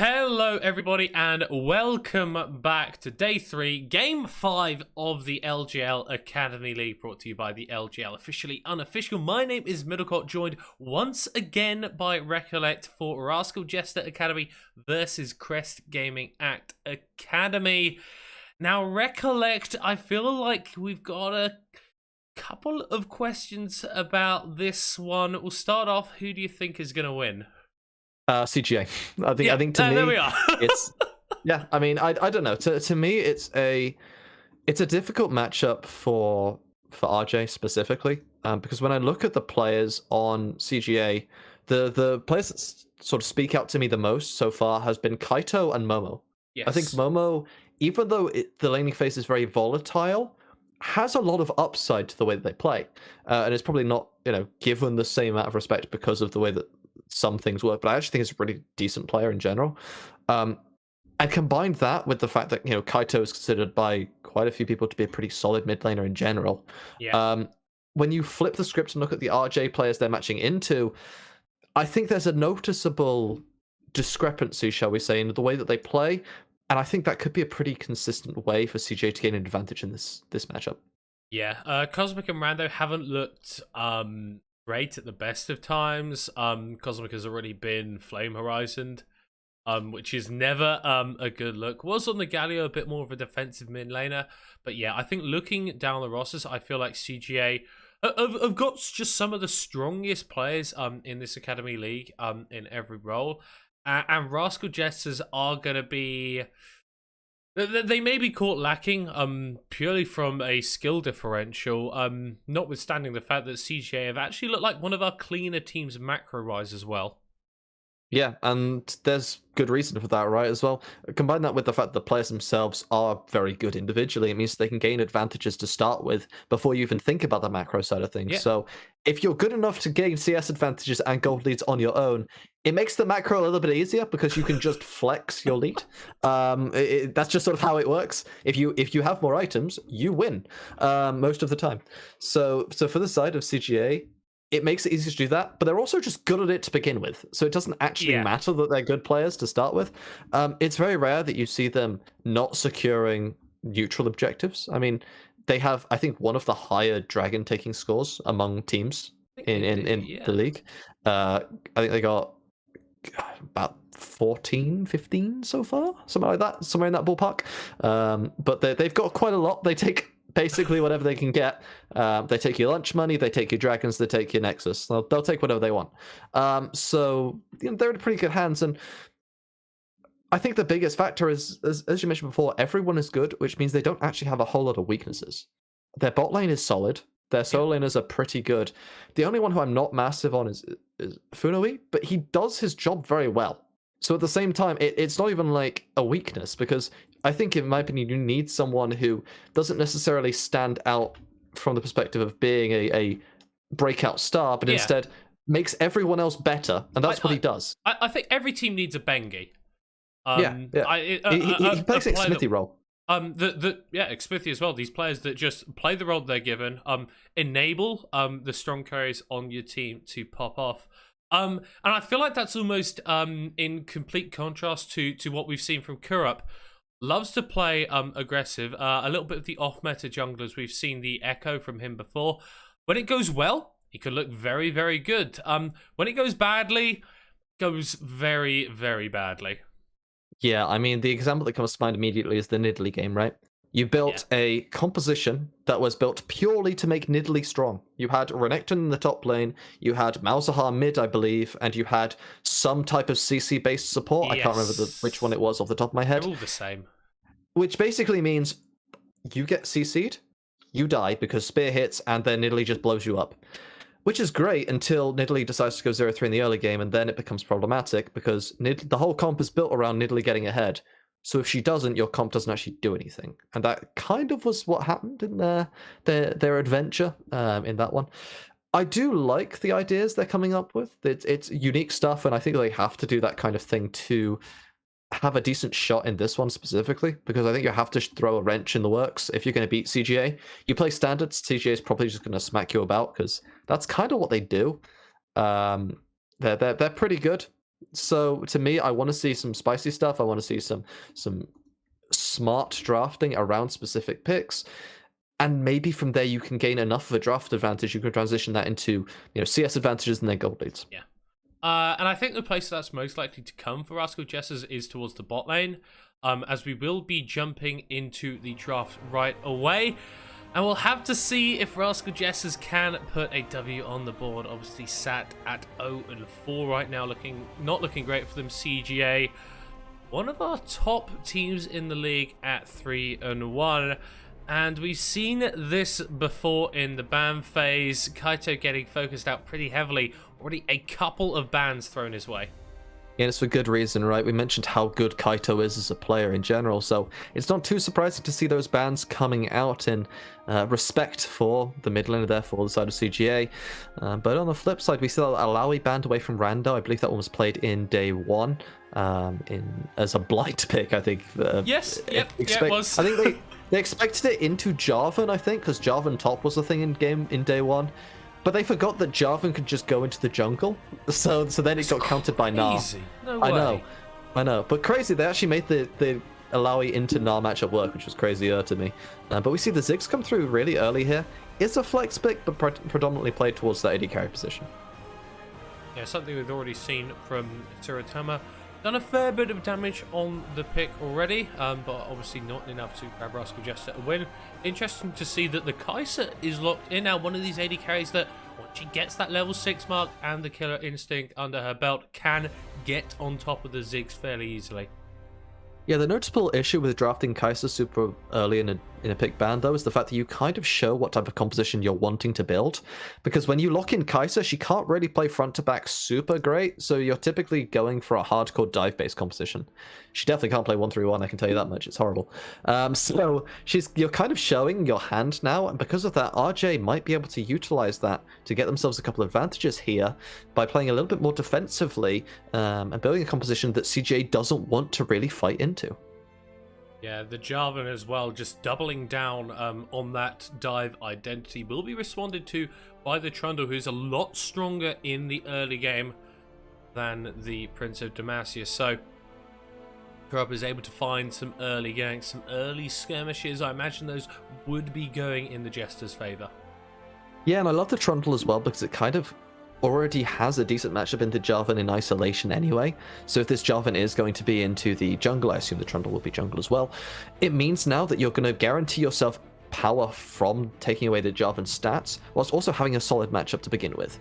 Hello everybody and welcome back to day 3, game 5 of the LJL Academy League, brought to you by the LJL Officially Unofficial. My name is Middlecott, joined once again by Recollect for Rascal Jester Academy versus Crest Gaming Act Academy. Now Recollect, I feel like we've got a couple of questions about this one. We'll start off, who do you think is going to win? CGA. I think to me, there we are. it's I mean, I don't know. To me, it's a difficult matchup for RJ specifically, because when I look at the players on CGA, the players that sort of speak out to me the most so far has been Kaito and Momo. Yes. I think Momo, even though the laning phase is very volatile, has a lot of upside to the way that they play, and it's probably not given the same amount of respect because of the way that some things work, but I actually think it's a really decent player in general. And combined that with the fact that Kaito is considered by quite a few people to be a pretty solid mid laner in general. Yeah. When you flip the script and look at the RJ players they're matching into, I think there's a noticeable discrepancy, shall we say, in the way that they play, and I think that could be a pretty consistent way for CJ to gain an advantage in this matchup. Yeah, Cosmic and Rando haven't looked great at the best of times. Cosmic has already been Flame Horizoned, which is never a good look. Was on the Galio a bit more of a defensive mid laner, but yeah, I think looking down the rosters, I feel like CGA have got just some of the strongest players in this Academy League in every role, and Rascal Jesters are going to be... They may be caught lacking purely from a skill differential, notwithstanding the fact that CGA have actually looked like one of our cleaner teams macro-wise as well. Yeah, and there's good reason for that, right, as well. Combine that with the fact that the players themselves are very good individually, it means they can gain advantages to start with before you even think about the macro side of things. Yeah. So if you're good enough to gain CS advantages and gold leads on your own, it makes the macro a little bit easier because you can just flex your lead. That's just sort of how it works. If you have more items, you win most of the time. So for the side of CGA, it makes it easy to do that, but they're also just good at it to begin with. So it doesn't actually matter that they're good players to start with. It's very rare that you see them not securing neutral objectives. I mean, they have, I think, one of the higher dragon taking scores among teams in the league. I think they got about 14, 15 so far, something like that, somewhere in that ballpark. But they've got quite a lot. They take basically whatever they can get. They take your lunch money, they take your dragons, they take your nexus. They'll take whatever they want. So they're in pretty good hands, and I think the biggest factor is, as you mentioned before, everyone is good, which means they don't actually have a whole lot of weaknesses. Their bot lane is solid. Their solo laners are pretty good. The only one who I'm not massive on is Funoi, but he does his job very well. So at the same time, it's not even like a weakness, because I think, in my opinion, you need someone who doesn't necessarily stand out from the perspective of being a breakout star, but instead makes everyone else better, and that's what he does. I think every team needs a Bengi. He plays a Smithy role. Xmithy as well. These players that just play the role they're given, enable the strong carries on your team to pop off. And I feel like that's almost in complete contrast to what we've seen from Kurup. Loves to play aggressive, a little bit of the off-meta junglers. We've seen the Echo from him before. When it goes well, he can look very, very good. When it goes badly, goes very, very badly. Yeah, I mean, the example that comes to mind immediately is the Nidalee game, right? You built a composition that was built purely to make Nidalee strong. You had Renekton in the top lane, you had Malzahar mid, I believe, and you had some type of CC-based support. I can't remember which one it was off the top of my head. They're all the same. Which basically means you get CC'd, you die because spear hits, and then Nidalee just blows you up. Which is great until Nidalee decides to go 0-3 in the early game, and then it becomes problematic because the whole comp is built around Nidalee getting ahead. So if she doesn't, your comp doesn't actually do anything. And that kind of was what happened in their adventure in that one. I do like the ideas they're coming up with. It's unique stuff, and I think they have to do that kind of thing to have a decent shot in this one specifically, because I think you have to throw a wrench in the works if you're going to beat CGA. You play standards, CGA is probably just going to smack you about, because that's kind of what they do. They're pretty good. So to me, I want to see some spicy stuff. I want to see some smart drafting around specific picks. And maybe from there you can gain enough of a draft advantage. You can transition that into CS advantages and then gold leads. Yeah. And I think the place that's most likely to come for Rascal Jester is towards the bot lane, as we will be jumping into the draft right away. And we'll have to see if Rascal Jester can put a W on the board. Obviously sat at 0-4 right now, not looking great for them. CGA, one of our top teams in the league, at 3-1. And we've seen this before in the ban phase. Kaito getting focused out pretty heavily. Already a couple of bans thrown his way. And it's for good reason, right? We mentioned how good Kaito is as a player in general, so it's not too surprising to see those bans coming out in respect for the mid laner, therefore the side of CGA. But on the flip side, we saw Alawi banned away from Rando. I believe that one was played in day one as a blight pick, I think. Yes, yep, it was. I think they expected it into Jarvan, I think, because Jarvan top was the thing in day one. But they forgot that Jarvan could just go into the jungle, so then it got countered by Gnar. No way. I know. But crazy, they actually made the Alawi into Gnar matchup work, which was crazier to me. But we see the Ziggs come through really early here. It's a flex pick, but predominantly played towards that AD carry position. Yeah, something we've already seen from Tsuratama. Done a fair bit of damage on the pick already, but obviously not enough to grab Rascal Jester a win. Interesting to see that the Kai'Sa is locked in now, one of these AD carries that, once she gets that level 6 mark and the killer instinct under her belt, can get on top of the Ziggs fairly easily. Yeah, the noticeable issue with drafting Kai'Sa super early in a pick ban, though, is the fact that you kind of show what type of composition you're wanting to build. Because when you lock in Kai'Sa, she can't really play front to back super great, so you're typically going for a hardcore dive-based composition. She definitely can't play 1-3-1, I can tell you that much, it's horrible. So you're kind of showing your hand now, and because of that, RJ might be able to utilize that to get themselves a couple of advantages here by playing a little bit more defensively and building a composition that CJ doesn't want to really fight into. Yeah, the Jarvan as well, just doubling down on that dive identity, will be responded to by the Trundle, who's a lot stronger in the early game than the Prince of Demacia. So, Grub is able to find some early ganks, some early skirmishes. I imagine those would be going in the Jester's favour. Yeah, and I love the Trundle as well, because it kind of already has a decent matchup into Jarvan in isolation anyway. So if this Jarvan is going to be into the jungle, I assume the Trundle will be jungle as well, it means now that you're going to guarantee yourself power from taking away the Jarvan stats, whilst also having a solid matchup to begin with.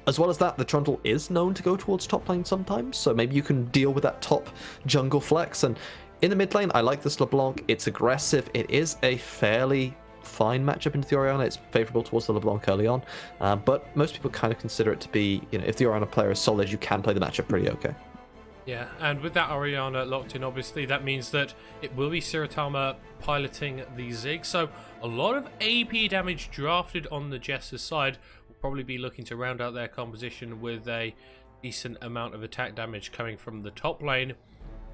As well as that, the Trundle is known to go towards top lane sometimes, so maybe you can deal with that top jungle flex. And in the mid lane, I like this LeBlanc. It's aggressive. It is a fairly fine matchup into the Orianna. It's favorable towards the LeBlanc early on, but most people kind of consider it to be, if the Orianna player is solid, you can play the matchup pretty okay. Yeah, and with that Orianna locked in, obviously, that means that it will be Tsuratama piloting the Ziggs. So a lot of AP damage drafted on the Jester's side. Will probably be looking to round out their composition with a decent amount of attack damage coming from the top lane.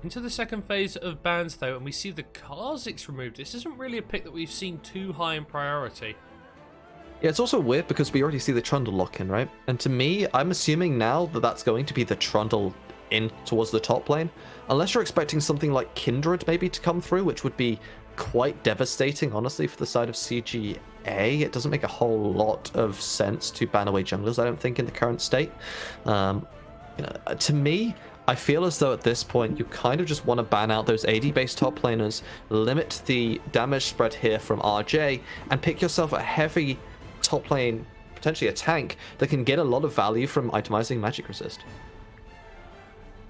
Into the second phase of bans, though, and we see the Kha'Zix removed. This isn't really a pick that we've seen too high in priority. Yeah, it's also weird because we already see the Trundle lock in, right? And to me, I'm assuming now that that's going to be the Trundle in towards the top lane. Unless you're expecting something like Kindred maybe to come through, which would be quite devastating, honestly, for the side of CGA. It doesn't make a whole lot of sense to ban away junglers, I don't think, in the current state. To me, I feel as though at this point you kind of just want to ban out those AD-based top laners, limit the damage spread here from RJ, and pick yourself a heavy top lane, potentially a tank, that can get a lot of value from itemizing magic resist.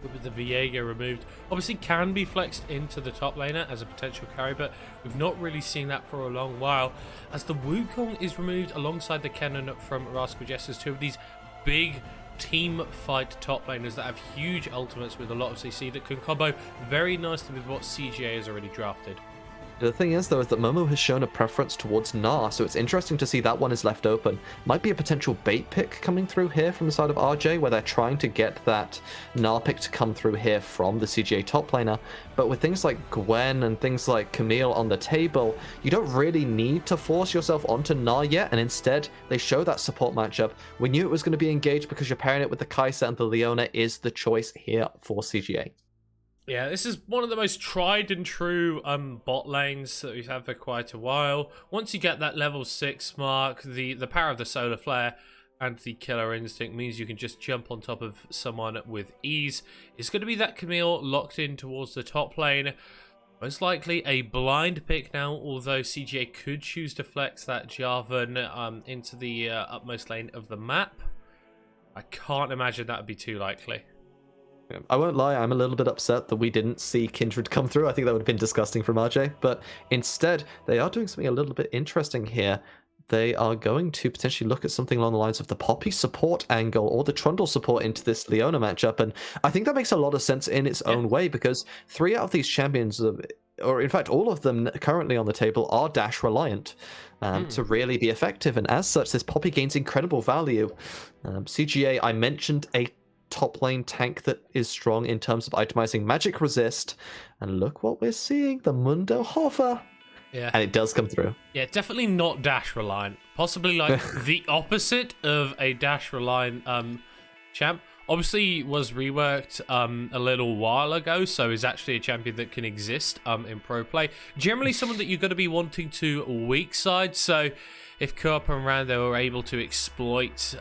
With the Viega removed, obviously can be flexed into the top laner as a potential carry, but we've not really seen that for a long while, as the Wukong is removed alongside the Kennen from Rascal Jesters, two of these big team fight top laners that have huge ultimates with a lot of CC that can combo very nicely with what CGA has already drafted. The thing is, though, is that Momo has shown a preference towards Gnar, so it's interesting to see that one is left open. Might be a potential bait pick coming through here from the side of RJ, where they're trying to get that Gnar pick to come through here from the CGA top laner. But with things like Gwen and things like Camille on the table, you don't really need to force yourself onto Gnar yet, and instead, they show that support matchup. We knew it was going to be engaged because you're pairing it with the Kai'Sa, and the Leona is the choice here for CGA. Yeah, this is one of the most tried and true bot lanes that we've had for quite a while. Once you get that level 6 mark, the power of the Solar Flare and the Killer Instinct means you can just jump on top of someone with ease. It's going to be that Camille locked in towards the top lane. Most likely a blind pick now, although CGA could choose to flex that Jarvan into the upmost lane of the map. I can't imagine that would be too likely. I won't lie, I'm a little bit upset that we didn't see Kindred come through. I think that would have been disgusting from RJ. But instead, they are doing something a little bit interesting here. They are going to potentially look at something along the lines of the Poppy support angle or the Trundle support into this Leona matchup. And I think that makes a lot of sense in its own way, because 3 out of these champions, or in fact all of them currently on the table, are dash reliant to really be effective. And as such, this Poppy gains incredible value. CGA, I mentioned a top lane tank that is strong in terms of itemizing magic resist, and look what we're seeing, the Mundo hover. Yeah, and it does come through. Yeah, definitely not dash reliant, possibly like the opposite of a dash reliant champ. Obviously was reworked a little while ago, so is actually a champion that can exist in pro play. Generally someone that you're going to be wanting to weak side, so if Coop and Rando are able to exploit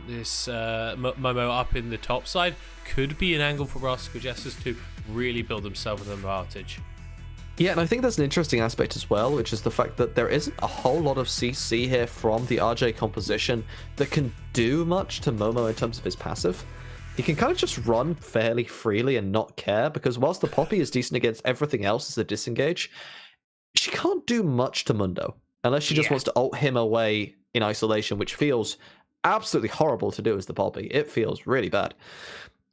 this Momo up in the top side, could be an angle for Rascal Jesters to really build themselves an advantage. Yeah, and I think there's an interesting aspect as well, which is the fact that there isn't a whole lot of CC here from the RJ composition that can do much to Momo in terms of his passive. He can kind of just run fairly freely and not care, because whilst the Poppy is decent against everything else as a disengage, she can't do much to Mundo. Unless she just wants to ult him away in isolation, which feels absolutely horrible to do as the Poppy. It feels really bad.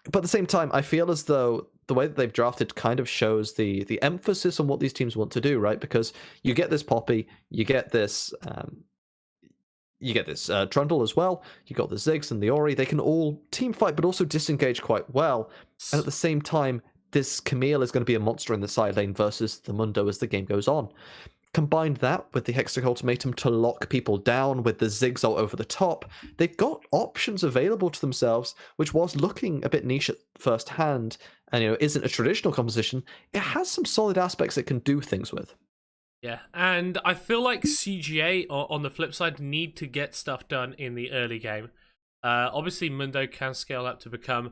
But at the same time, I feel as though the way that they've drafted kind of shows the emphasis on what these teams want to do, right? Because you get this Poppy, you get this Trundle as well, you got the Ziggs and the Ori. They can all team fight, but also disengage quite well. And at the same time, this Camille is going to be a monster in the side lane versus the Mundo as the game goes on. Combine that with the Hextech Ultimatum to lock people down, with the Ziggs ult over the top, they've got options available to themselves, which was looking a bit niche at first hand, and isn't a traditional composition. It has some solid aspects it can do things with. Yeah, and I feel like CGA, on the flip side, need to get stuff done in the early game. Obviously, Mundo can scale up to become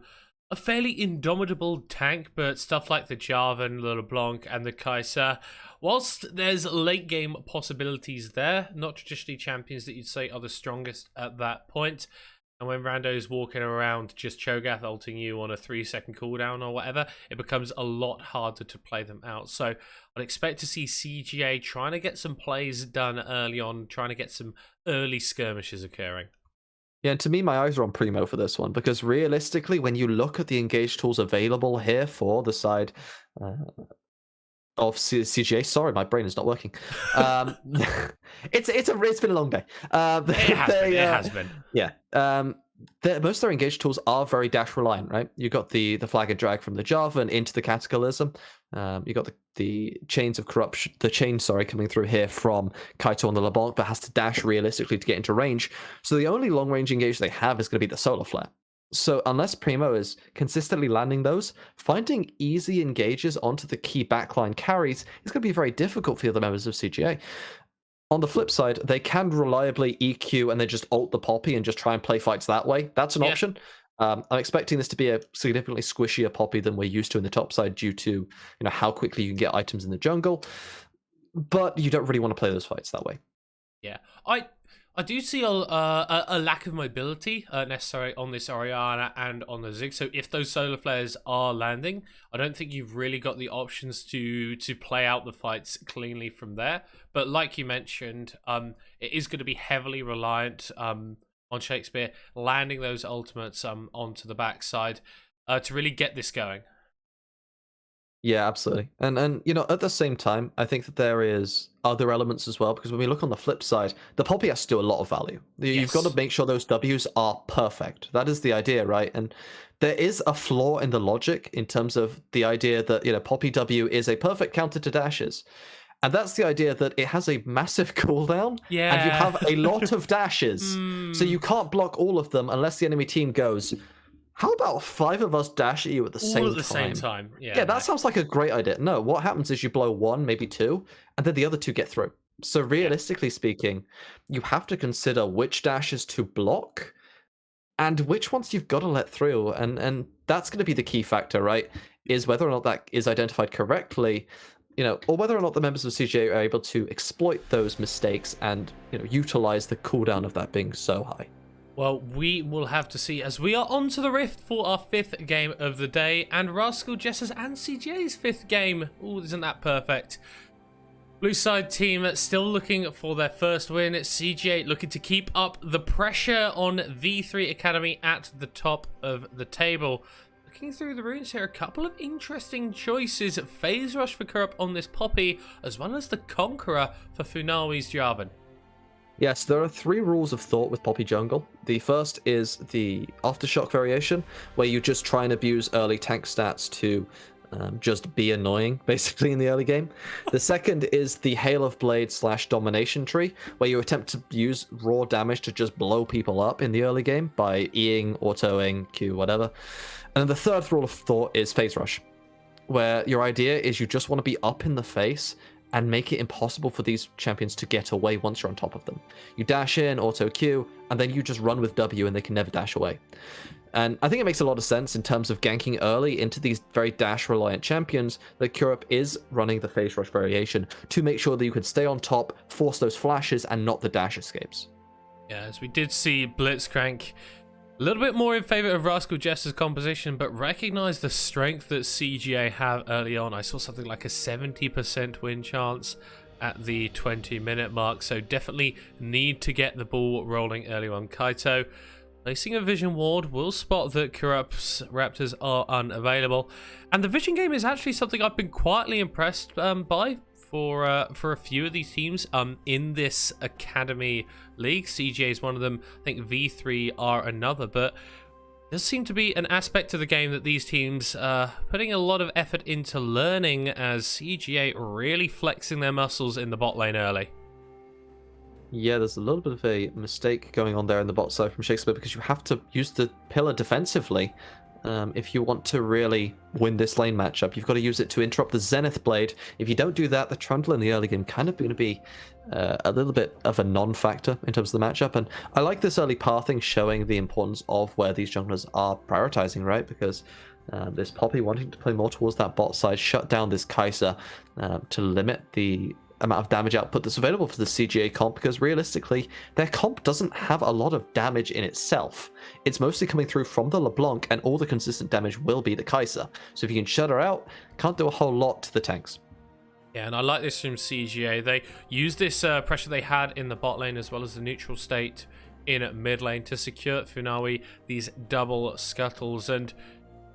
a fairly indomitable tank, but stuff like the Jarvan, the LeBlanc, and the Kai'Sa, whilst there's late game possibilities there, not traditionally champions that you'd say are the strongest at that point. And when Rando's walking around just Cho'Gath ulting you on a 3-second cooldown or whatever, it becomes a lot harder to play them out. So I'd expect to see CGA trying to get some plays done early on, trying to get some early skirmishes occurring. Yeah, and to me, my eyes are on Primo for this one, because realistically, when you look at the engage tools available here for the side of CGA, sorry, my brain is not working. It's been a long day. It has been. Yeah. Most of their engage tools are very dash reliant, right? You got the flag and drag from the Jarvan into the Cataclysm. You got the chains of corruption, coming through here from Kaito on the LeBlanc, but has to dash realistically to get into range. So the only long range engage they have is going to be the Solar Flare. So unless Primo is consistently landing those, finding easy engages onto the key backline carries is going to be very difficult for the members of CGA. On the flip side, they can reliably EQ and then just ult the Poppy and just try and play fights that way. That's an option. I'm expecting this to be a significantly squishier Poppy than we're used to in the top side due to how quickly you can get items in the jungle. But you don't really want to play those fights that way. Yeah, I do see a lack of mobility necessary on this Orianna and on the Ziggs. So if those solar flares are landing, I don't think you've really got the options to play out the fights cleanly from there. But like you mentioned, it is going to be heavily reliant on Shakespeare landing those ultimates onto the backside to really get this going. Yeah, absolutely. And at the same time, I think that there is other elements as well, because when we look on the flip side, the Poppy has still a lot of value. You've got to Yes. make sure those Ws are perfect. That is the idea, right? And there is a flaw in the logic in terms of the idea that, Poppy W is a perfect counter to dashes. And that's the idea that it has a massive cooldown, and you Yeah. have a lot of dashes. So Hmm. you can't block all of them unless the enemy team goes, how about 5 of us dash at you at the All at same the same time? time. Yeah, Yeah, no. that sounds like a great idea. No, what happens is you blow one, maybe two, and then the other two get through. So Yeah. realistically speaking, you have to consider which dashes to block and which ones you've got to let through. And that's going to be the key factor, right? Is whether or not that is identified correctly, or whether or not the members of CGA are able to exploit those mistakes and, utilize the cooldown of that being so high. Well, we will have to see as we are on to the Rift for our 5th game of the day, and Rascal Jester's and CGA's 5th game. Ooh, isn't that perfect? Blue side team still looking for their first win. CGA looking to keep up the pressure on V3 Academy at the top of the table. Looking through the runes here, a couple of interesting choices. Phase Rush for Kurup on this Poppy, as well as the Conqueror for Funawi's Jarvan. Yes, there are 3 rules of thought with Poppy Jungle. The first is the Aftershock variation, where you just try and abuse early tank stats to just be annoying, basically, in the early game. The second is the Hail of Blade / Domination tree, where you attempt to use raw damage to just blow people up in the early game by Eing, autoing, Q, whatever. And then the third rule of thought is Phase Rush, where your idea is you just want to be up in the face and make it impossible for these champions to get away once you're on top of them. You dash in, auto Q, and then you just run with W and they can never dash away. And I think it makes a lot of sense in terms of ganking early into these very dash-reliant champions that Kurup is running the Phase Rush variation to make sure that you can stay on top, force those flashes, and not the dash escapes. Yeah, as we did see Blitzcrank a little bit more in favour of Rascal Jester's composition, but recognise the strength that CGA have early on. I saw something like a 70% win chance at the 20-minute mark, so definitely need to get the ball rolling early on. Kaito placing a Vision Ward will spot that Kurup's Raptors are unavailable, and the Vision game is actually something I've been quietly impressed by for a few of these teams in this Academy League. CGA is one of them. I think V3 are another, but there seem to be an aspect to the game that these teams are putting a lot of effort into learning, as CGA really flexing their muscles in the bot lane early. Yeah, there's a little bit of a mistake going on there in the bot side from Shakespeare, because you have to use the pillar defensively. If you want to really win this lane matchup, you've got to use it to interrupt the Zenith Blade. If you don't do that, the Trundle in the early game kind of going to be a little bit of a non-factor in terms of the matchup. And I like this early pathing showing the importance of where these junglers are prioritizing, right? Because this Poppy wanting to play more towards that bot side, shut down this Kai'Sa to limit the amount of damage output that's available for the CGA comp, because realistically their comp doesn't have a lot of damage in itself. It's mostly coming through from the LeBlanc, and all the consistent damage will be the Kai'Sa. So if you can shut her out, can't do a whole lot to the tanks. Yeah, and I like this from CGA. They used this pressure they had in the bot lane as well as the neutral state in mid lane to secure Funawi these double scuttles, and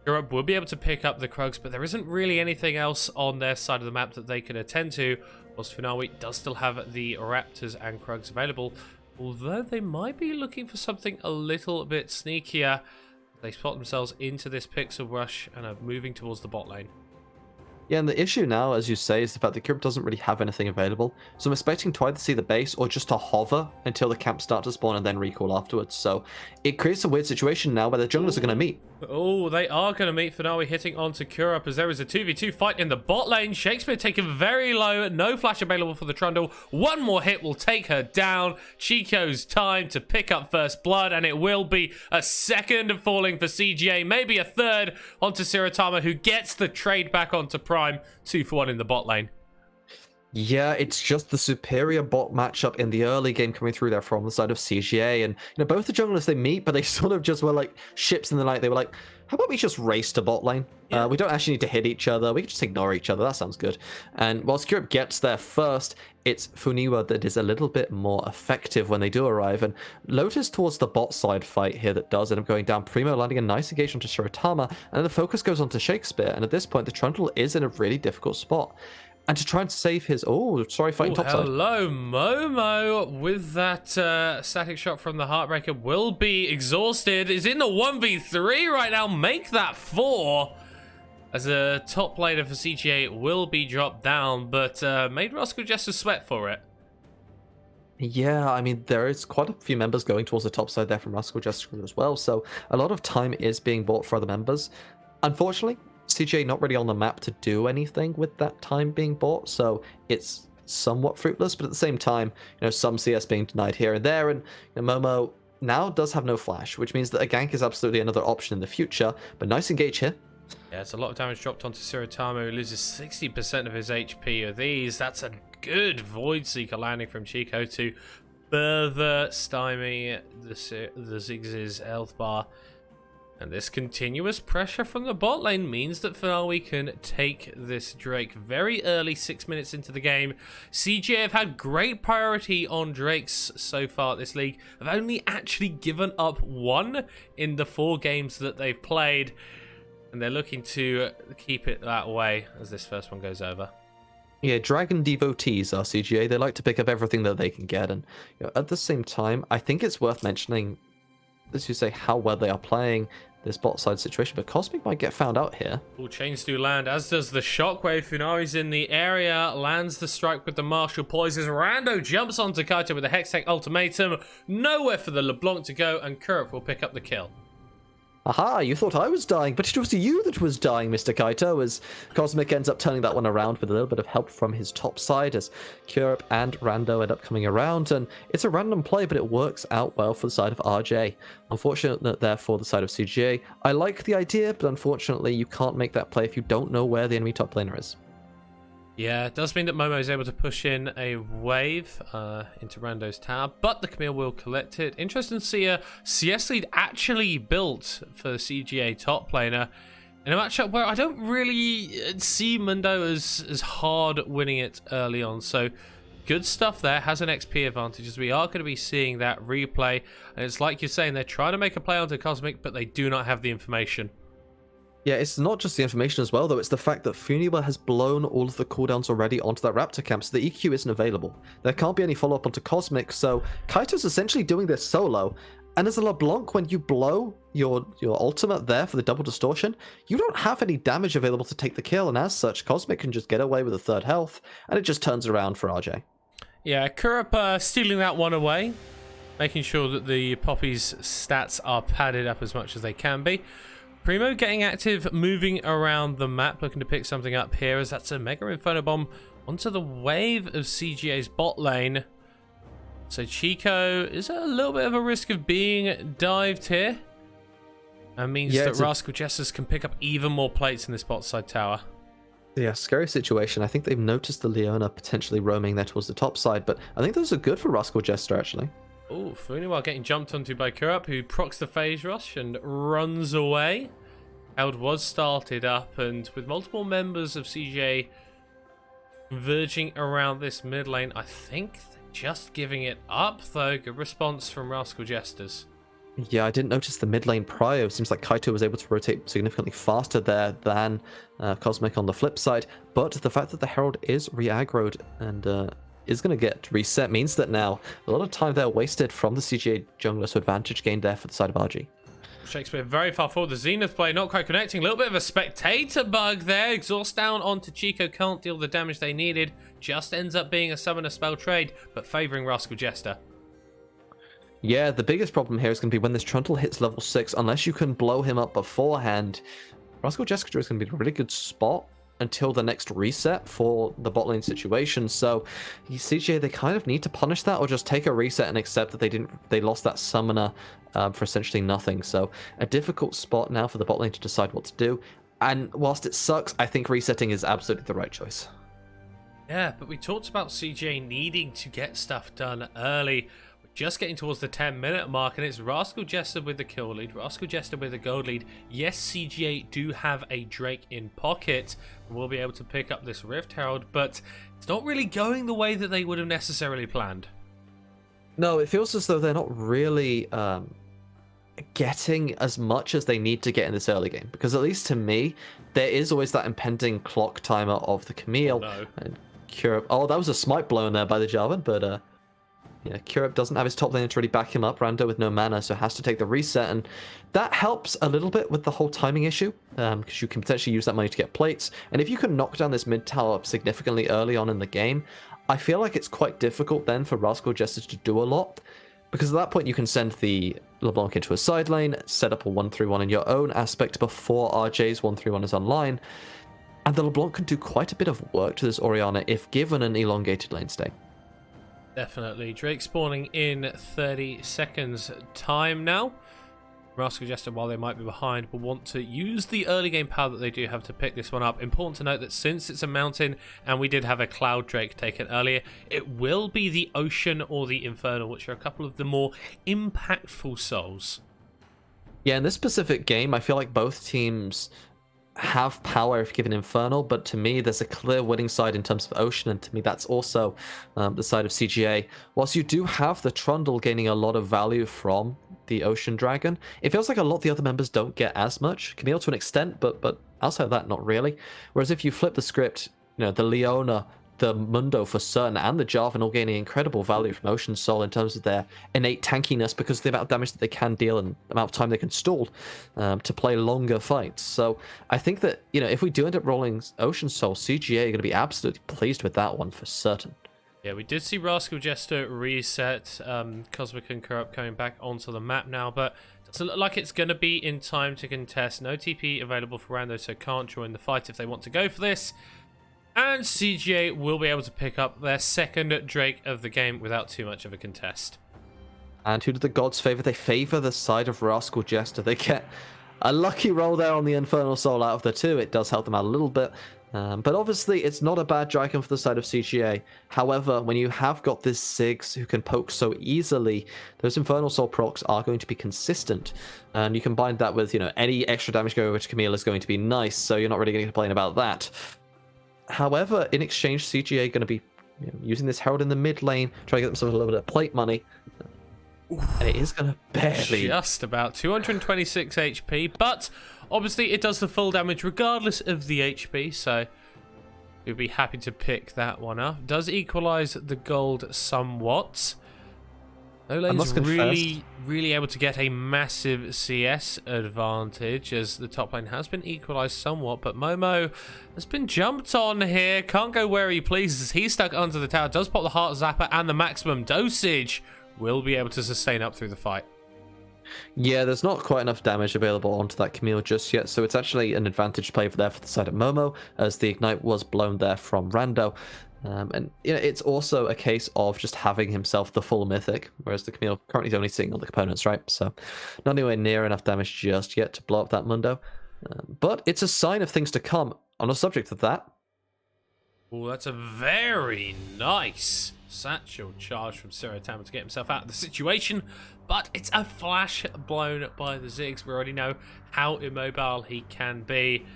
Europe will be able to pick up the Krugs, but there isn't really anything else on their side of the map that they can attend to, whilst Funawi does still have the Raptors and Krugs available, although they might be looking for something a little bit sneakier. They spot themselves into this Pixel Rush and are moving towards the bot lane. Yeah, and the issue now, as you say, is the fact that Kurup doesn't really have anything available. So I'm expecting to either see the base or just to hover until the camps start to spawn and then recall afterwards. So it creates a weird situation now where the junglers are going to meet. Oh, they are going to meet. Funawi hitting onto Kurup as there is a 2v2 fight in the bot lane. Shakespeare taken very low. No flash available for the Trundle. One more hit will take her down. Chico's time to pick up first blood, and it will be a second falling for CGA. Maybe a third onto Siratama, who gets the trade back onto Prime. 2 for 1 in the bot lane. Yeah, it's just the superior bot matchup in the early game coming through there from the side of CGA. And, both the junglers, they meet, but they sort of just were like ships in the night. They were like, How about we just race to bot lane? Yeah. We don't actually need to hit each other. We can just ignore each other. That sounds good. And whilst Europe gets there first, it's Funiwa that is a little bit more effective when they do arrive. And Lotus towards the bot side fight here that does end up going down. Primo landing a nice engage onto Shiratama. And then the focus goes on to Shakespeare. And at this point, the Trundle is in a really difficult spot. And to try and save his... Oh, sorry, fighting topside. Hello, Momo, with that static shot from the Heartbreaker, will be exhausted. Is in the 1v3 right now. Make that 4. As a top laner for CGA will be dropped down, but made Rascal Jester sweat for it. Yeah, I mean, there is quite a few members going towards the top side there from Rascal Jester as well. So a lot of time is being bought for other members. Unfortunately, CJ not really on the map to do anything with that time being bought, so it's somewhat fruitless, but at the same time, some CS being denied here and there, and Momo now does have no flash, which means that a gank is absolutely another option in the future, but nice engage here. Yeah, it's a lot of damage dropped onto Siratama, who loses 60% of his HP of these. That's a good Void Seeker landing from Chico to further stymie the Ziggs's health bar. And this continuous pressure from the bot lane means that for now we can take this Drake very early, 6 minutes into the game. CJ have had great priority on Drakes so far this league. Have only actually given up 1 in the 4 games that they've played. And they're looking to keep it that way as this first one goes over. Yeah, Dragon devotees are CGA. They like to pick up everything that they can get. And at the same time, I think it's worth mentioning, as you say, how well they are playing this bot side situation, but Cosmic might get found out here. All chains do land, as does the Shockwave. Funari's in the area, lands the strike with the Martial Poisons. Rando jumps onto Kaito with a Hextech Ultimatum. Nowhere for the LeBlanc to go, and Kurup will pick up the kill. Aha, you thought I was dying, but it was you that was dying, Mr. Kaito, as Cosmic ends up turning that one around with a little bit of help from his top side, as Kurup and Rando end up coming around, and it's a random play, but it works out well for the side of RJ. Unfortunate there for the side of CGA. I like the idea, but unfortunately you can't make that play if you don't know where the enemy top laner is. Yeah, it does mean that Momo is able to push in a wave into Rando's tower, but the Camille will collect it. Interesting to see a CS lead actually built for the CGA top laner in a matchup where I don't really see Mundo as hard winning it early on. So good stuff there, has an XP advantage, as we are going to be seeing that replay. And it's like you're saying, they're trying to make a play onto Cosmic, but they do not have the information. Yeah, it's not just the information as well, though. It's the fact that Funiwa has blown all of the cooldowns already onto that Raptor camp, so the EQ isn't available. There can't be any follow-up onto Cosmic, so Kaito's essentially doing this solo. And as a LeBlanc, when you blow your ultimate there for the double distortion, you don't have any damage available to take the kill, and as such, Cosmic can just get away with a third health, and it just turns around for RJ. Yeah, Kurup stealing that one away, making sure that the Poppy's stats are padded up as much as they can be. Primo getting active, moving around the map, looking to pick something up here, as that's a Mega Inferno Bomb onto the wave of CGA's bot lane. So Chico is a little bit of a risk of being dived here. And means that Rascal Jesters can pick up even more plates in this bot side tower. Yeah, scary situation. I think they've noticed the Leona potentially roaming there towards the top side, but I think those are good for Rascal Jester, actually. Oh, Funiwa getting jumped onto by Kurup, who procs the phase rush and runs away. Held was started up, and with multiple members of CJ converging around this mid lane, I think they're just giving it up, though. Good response from Rascal Jesters. Yeah, I didn't notice the mid lane prior. It seems like Kaito was able to rotate significantly faster there than Cosmic on the flip side, but the fact that the Herald is re-aggroed and is going to get reset means that now a lot of time there wasted from the CGA jungler, so advantage gained there for the side of RG. Shakespeare very far forward. The Zenith play not quite connecting. A little bit of a spectator bug there. Exhaust down onto Chico. Can't deal the damage they needed. Just ends up being a summoner spell trade, but favouring Rascal Jester. Yeah, the biggest problem here is going to be when this Trundle hits level 6, unless you can blow him up beforehand, Rascal Jester is going to be in a really good spot until the next reset for the bot lane situation. So CGA, they kind of need to punish that or just take a reset and accept that they lost that summoner for essentially nothing. So a difficult spot now for the bot lane to decide what to do. And whilst it sucks, I think resetting is absolutely the right choice. Yeah, but we talked about CGA needing to get stuff done early. We're just getting towards the 10-minute mark, and it's Rascal Jester with the kill lead, Rascal Jester with the gold lead. Yes, CGA do have a Drake in pocket, and will be able to pick up this Rift Herald, but it's not really going the way that they would have necessarily planned. No, it feels as though they're not really getting as much as they need to get in this early game, because at least to me, there is always that impending clock timer of the Camille. Oh, no. And Curab. Oh, that was a smite blown there by the Jarvan, but yeah, Curab doesn't have his top laner to really back him up. Rando with no mana, so has to take the reset, and that helps a little bit with the whole timing issue, because you can potentially use that money to get plates. And if you can knock down this mid tower up significantly early on in the game, I feel like it's quite difficult then for Rascal Jester to do a lot, because at that point you can send the LeBlanc into a side lane, set up a 1-3-1 in your own aspect before RJ's 1-3-1 is online, and the LeBlanc can do quite a bit of work to this Orianna if given an elongated lane stay. Definitely. Drake spawning in 30 seconds time now. Rascal Jester, while they might be behind, will want to use the early game power that they do have to pick this one up. Important to note that since it's a mountain and we did have a Cloud Drake taken earlier, it will be the Ocean or the Infernal, which are a couple of the more impactful souls. Yeah, in this specific game, I feel like both teams have power if given Infernal, but to me there's a clear winning side in terms of Ocean, and to me that's also the side of CGA. Whilst you do have the Trundle gaining a lot of value from the Ocean Dragon, it feels like a lot of the other members don't get as much. Camille to an extent, but outside of that, not really. Whereas if you flip the script, you know, the Leona, the Mundo for certain, and the Jarvan all gaining incredible value from Ocean Soul in terms of their innate tankiness because of the amount of damage that they can deal and the amount of time they can stall to play longer fights. So I think that, you know, if we do end up rolling Ocean Soul, CGA are going to be absolutely pleased with that one for certain. Yeah, we did see Rascal Jester reset, Cosmic and Corrupt coming back onto the map now, but it doesn't look like it's going to be in time to contest. No TP available for Rando, so can't join the fight if they want to go for this. And CGA will be able to pick up their second Drake of the game without too much of a contest. And who do the gods favor? They favor the side of Rascal Jester. They get a lucky roll there on the Infernal Soul out of the two. It does help them out a little bit. But obviously, it's not a bad dragon for the side of CGA. However, when you have got this Ziggs who can poke so easily, those Infernal Soul procs are going to be consistent. And you combine that with, you know, any extra damage going over to Camille is going to be nice, so you're not really going to complain about that. However, in exchange, CGA are going to be, you know, using this Herald in the mid lane, trying to get themselves a little bit of plate money. And it is going to barely... Just about 226 HP, but obviously it does the full damage regardless of the HP, so we'd be happy to pick that one up. Does equalize the gold somewhat. No lane's really able to get a massive CS advantage, as the top lane has been equalized somewhat, but Momo has been jumped on here. Can't go where he pleases. He's stuck under the tower. Does pop the Heart Zapper, and the maximum dosage will be able to sustain up through the fight. Yeah, there's not quite enough damage available onto that Camille just yet, so it's actually an advantage play for there for the side of Momo, as the Ignite was blown there from Rando. And you know, it's also a case of just having himself the full mythic, whereas the Camille currently is only sitting on the components, right? So not anywhere near enough damage just yet to blow up that Mundo. But it's a sign of things to come. On a subject of that... Oh, that's a very nice satchel charge from Sirotama to get himself out of the situation. But it's a flash blown by the Ziggs. We already know how immobile he can be.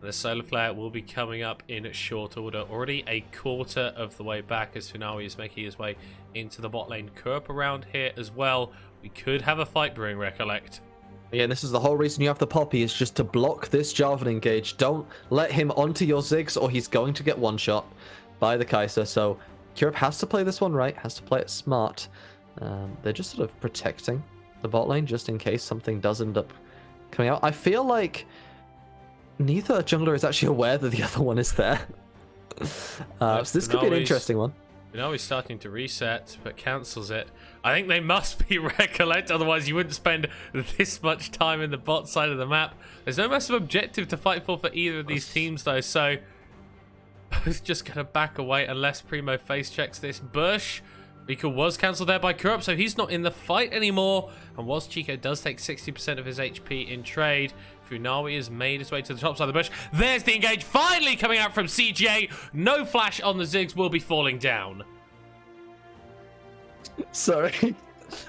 The Solar Flare will be coming up in short order. Already a quarter of the way back as Funawi is making his way into the bot lane. Kurp around here as well. We could have a fight brewing, recollect. Yeah, this is the whole reason you have the Poppy, is just to block this Jarvan engage. Don't let him onto your Ziggs or he's going to get one-shot by the Kai'Sa. So Kurp has to play this one right, has to play it smart. They're just sort of protecting the bot lane just in case something does end up coming out. I feel like neither jungler is actually aware that the other one is there. So this could be an interesting one. Now he's starting to reset, but cancels it. I think they must be recollect, otherwise you wouldn't spend this much time in the bot side of the map. There's no massive objective to fight for either of these teams, though, so both just going to back away unless Primo face checks this bush. Rika was cancelled there by Kurp, so he's not in the fight anymore. And whilst Chico does take 60% of his HP in trade, Funawi has made his way to the top side of the bush. There's the engage finally coming out from CGA. No flash on the Ziggs, will be falling down. Sorry.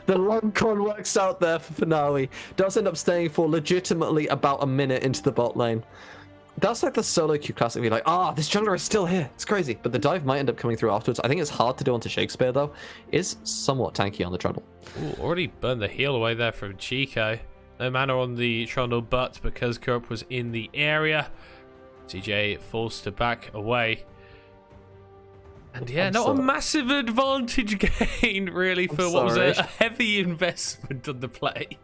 The long con works out there for Finale. Does end up staying for legitimately about a minute into the bot lane. That's like the solo queue classic. Be like, this jungler is still here. It's crazy. But the dive might end up coming through afterwards. I think it's hard to do onto Shakespeare, though. Is somewhat tanky on the Trundle. Ooh, already burned the heal away there from Chico. No mana on the Trundle, but because Kurup was in the area, CJ forced to back away. And yeah, not a massive advantage gain, really, for what was a heavy investment on the play.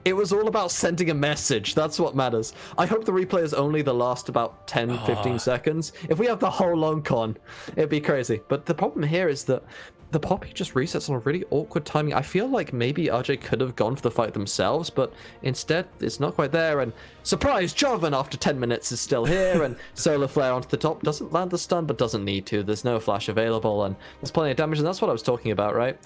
It was all about sending a message. That's what matters. I hope the replay is only the last about 10, 15 seconds. If we have the whole long con, it'd be crazy. But the problem here is that the Poppy just resets on a really awkward timing. I feel like maybe RJ could have gone for the fight themselves, but instead it's not quite there. And surprise, Jarvan after 10 minutes is still here, and Solar Flare onto the top. Doesn't land the stun, but doesn't need to. There's no flash available, and there's plenty of damage, and that's what I was talking about, right?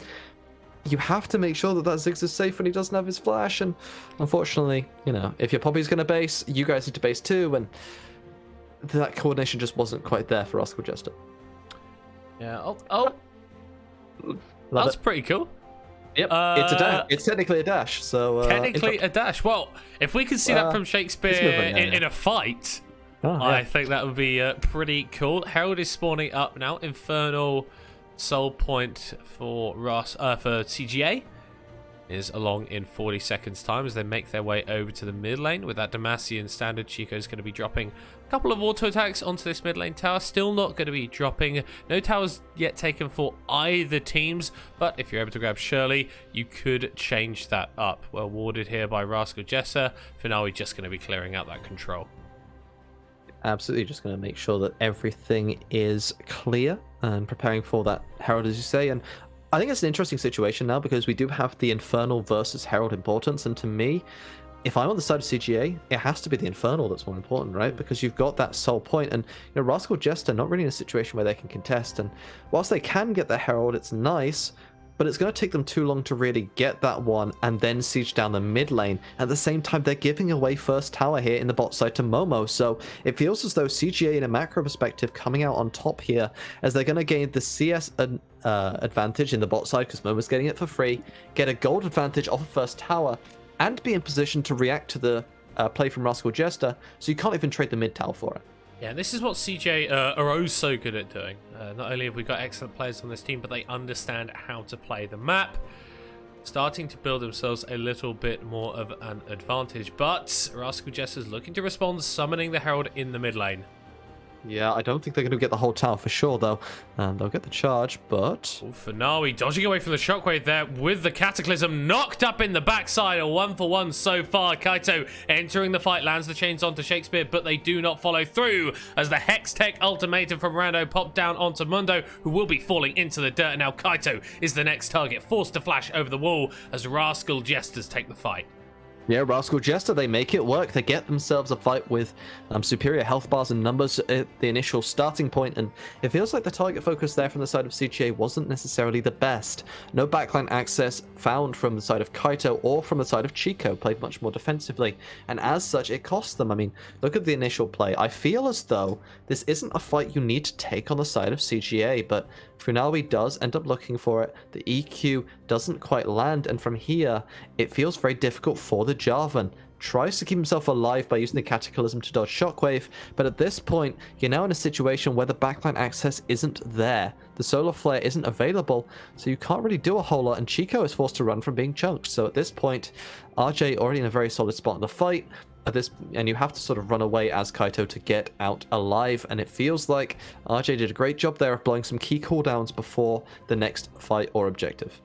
You have to make sure that Ziggs is safe when he doesn't have his flash, and unfortunately, you know, if your Poppy's going to base, you guys need to base too, and that coordination just wasn't quite there for Rascal Jester. Yeah, that's pretty cool. Yep, it's a dash. It's technically a dash, so... technically a dash. Well, if we could see that from Shakespeare in a fight, I think that would be pretty cool. Herald is spawning up now. Infernal Soul Point for CGA is along in 40 seconds time as they make their way over to the mid lane. With that Demacian standard, Chico's going to be dropping a couple of auto attacks onto this mid lane tower. Still not going to be dropping. No towers yet taken for either teams, but if you're able to grab Shirley, you could change that up. Well warded here by Rascal Jester. Finale just going to be clearing out that control. Absolutely, just going to make sure that everything is clear and preparing for that Herald, as you say. And I think it's an interesting situation now because we do have the Infernal versus Herald importance. And to me, if I'm on the side of CGA, it has to be the Infernal that's more important, right? Because you've got that Soul Point, and you know, Rascal Jester not really in a situation where they can contest. And whilst they can get the Herald, it's nice, but it's going to take them too long to really get that one and then siege down the mid lane. At the same time, they're giving away first tower here in the bot side to Momo, so it feels as though CGA in a macro perspective coming out on top here, as they're going to gain the CS advantage in the bot side because Momo's getting it for free, get a gold advantage off of first tower, and be in position to react to the play from Rascal Jester, so you can't even trade the mid tower for it. Yeah, this is what CJ are oh so good at doing. Not only have we got excellent players on this team, but they understand how to play the map. Starting to build themselves a little bit more of an advantage. But Rascal Jester's looking to respond, summoning the Herald in the mid lane. Yeah, I don't think they're going to get the whole tower for sure, though. And they'll get the charge, but... Finale dodging away from the shockwave there with the Cataclysm knocked up in the backside. A 1-for-1 so far. Kaito entering the fight, lands the chains onto Shakespeare, but they do not follow through as the Hex Tech ultimatum from Rando popped down onto Mundo, who will be falling into the dirt. Now Kaito is the next target, forced to flash over the wall as Rascal Jesters take the fight. Yeah, Rascal Jester, they make it work. They get themselves a fight with superior health bars and numbers at the initial starting point, and it feels like the target focus there from the side of CGA wasn't necessarily the best. No backline access found from the side of Kaito or from the side of Chico, played much more defensively, and as such, it cost them. I mean, look at the initial play. I feel as though this isn't a fight you need to take on the side of CGA, but Funalwi does end up looking for it. The EQ doesn't quite land, and from here, it feels very difficult for the Jarvan. Tries to keep himself alive by using the Cataclysm to dodge Shockwave, but at this point, you're now in a situation where the backline access isn't there. The Solar Flare isn't available, so you can't really do a whole lot, and Chico is forced to run from being chunked. So at this point, RJ already in a very solid spot in the fight, and you have to sort of run away as Kaito to get out alive, and it feels like RJ did a great job there of blowing some key cooldowns before the next fight or objective.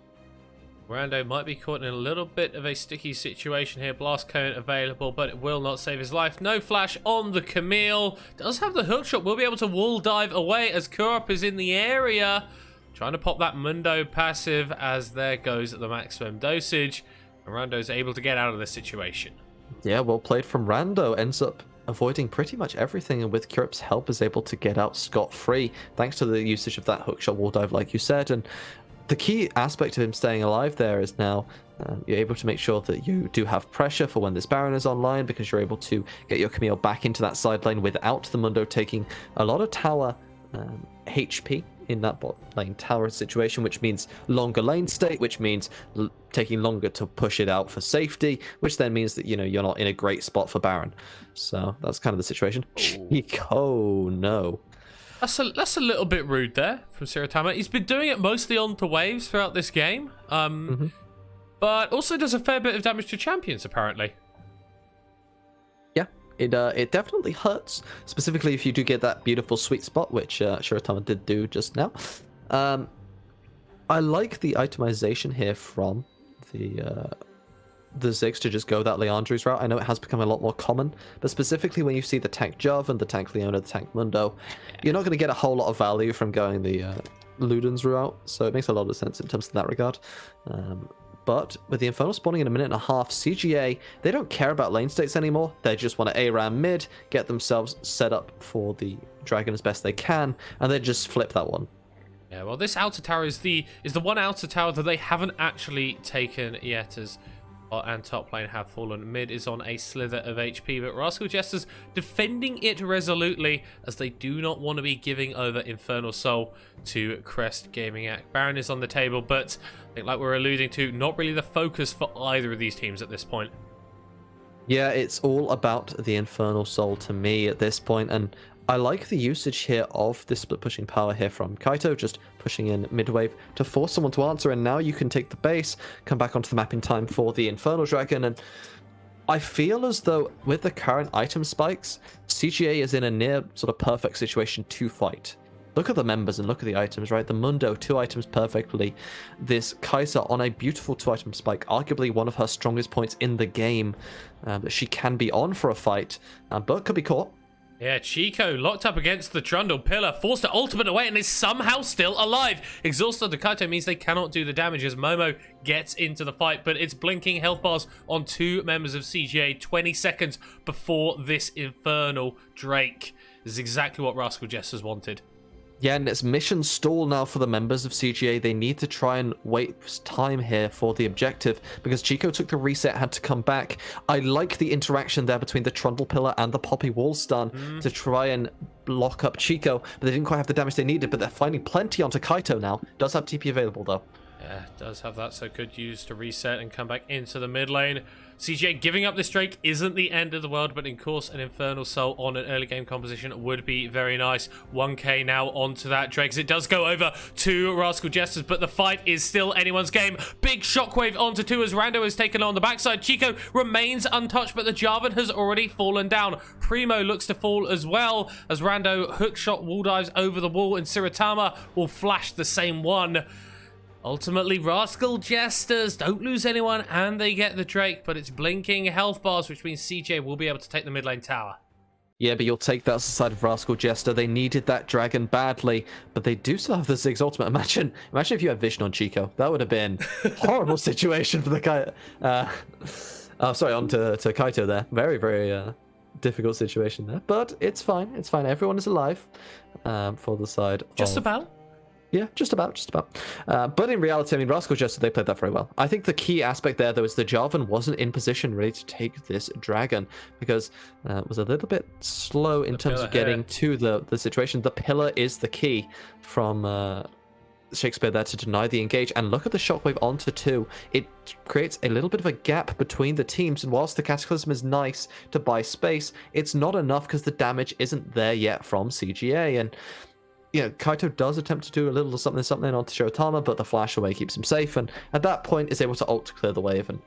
Rando might be caught in a little bit of a sticky situation here. Blast Cone available, but it will not save his life. No flash on the Camille. Does have the hookshot. Will be able to wall dive away as Kurup is in the area. Trying to pop that Mundo passive as there goes the maximum dosage. And Rando's able to get out of this situation. Yeah, well played from Rando. Ends up avoiding pretty much everything, and with Kurup's help is able to get out scot-free thanks to the usage of that hookshot wall dive, like you said. And the key aspect of him staying alive there is now you're able to make sure that you do have pressure for when this Baron is online, because you're able to get your Camille back into that side lane without the Mundo taking a lot of tower HP in that bot lane tower situation, which means longer lane state, which means taking longer to push it out for safety, which then means that, you're not in a great spot for Baron. So that's kind of the situation. Chico, no. That's a little bit rude there from Siratama. He's been doing it mostly onto waves throughout this game, but also does a fair bit of damage to champions, apparently. It definitely hurts, specifically if you do get that beautiful sweet spot, which Shiratama did do just now. I like the itemization here from the Ziggs to just go that Leandri's route. I know it has become a lot more common, but specifically when you see the tank Jarvan, the tank Leona, the tank Mundo, you're not going to get a whole lot of value from going the Luden's route, so it makes a lot of sense in terms of that regard. But with the Infernal spawning in a minute and a half, CGA, they don't care about lane states anymore. They just want to ARAM mid, get themselves set up for the dragon as best they can, and then just flip that one. Yeah, well, this outer tower is the one outer tower that they haven't actually taken yet, as and top lane have fallen. Mid is on a slither of HP, but Rascal Jester's defending it resolutely, as they do not want to be giving over Infernal Soul to Crest Gaming Act. Baron is on the table, but I think, like we're alluding to, not really the focus for either of these teams at this point. Yeah, it's all about the Infernal Soul to me at this point, and I like the usage here of this split pushing power here from Kaito, just pushing in mid-wave to force someone to answer, and now you can take the base, come back onto the map in time for the Infernal Dragon, and I feel as though with the current item spikes, CGA is in a near sort of perfect situation to fight. Look at the members and look at the items, right? The Mundo, 2 items perfectly. This Kai'Sa on a beautiful 2-item spike, arguably one of her strongest points in the game, that she can be on for a fight, but could be caught. Yeah, Chico locked up against the Trundle pillar, forced to ultimate away, and is somehow still alive. Exhausted to Kaito means they cannot do the damage as Momo gets into the fight, but it's blinking health bars on 2 members of CGA 20 seconds before this Infernal Drake. This is exactly what Rascal Jesters wanted. Yeah, and it's mission stall now for the members of CGA. They need to try and waste time here for the objective, because Chico took the reset, had to come back. I like the interaction there between the Trundle Pillar and the Poppy Wall Stun to try and block up Chico, but they didn't quite have the damage they needed, but they're finding plenty onto Kaito now. Does have TP available, though. Yeah, does have that, so could use to reset and come back into the mid lane. CGA giving up this Drake isn't the end of the world, but in course an Infernal Soul on an early game composition would be very nice. 1k now onto that Drake, as it does go over to Rascal Jesters, but the fight is still anyone's game. Big shockwave onto 2 as Rando is taken on the backside. Chico remains untouched, but the Jarvan has already fallen down. Primo looks to fall as well, as Rando hookshot wall dives over the wall, and Siratama will flash the same one. Ultimately, Rascal Jesters don't lose anyone, and they get the Drake, but it's blinking health bars, which means CJ will be able to take the mid lane tower. Yeah, but you'll take that as the side of Rascal Jester. They needed that dragon badly, but they do still have the Ziggs ultimate. Imagine if you had vision on Chico. That would have been a horrible situation for the Kaito. On to Kaito there. Very, very difficult situation there. But it's fine. It's fine. Everyone is alive for the side Just about. Yeah, just about. But in reality, I mean, Rascal Jester, they played that very well. I think the key aspect there, though, is the Jarvan wasn't in position really to take this dragon, because it was a little bit slow in terms of getting to the situation. The pillar is the key from Shakespeare there to deny the engage, and look at the shockwave onto 2. It creates a little bit of a gap between the teams, and whilst the Cataclysm is nice to buy space, it's not enough because the damage isn't there yet from CGA, and Kaito does attempt to do a little something onto Shirotama, but the flash away keeps him safe, and at that point is able to ult to clear the wave. And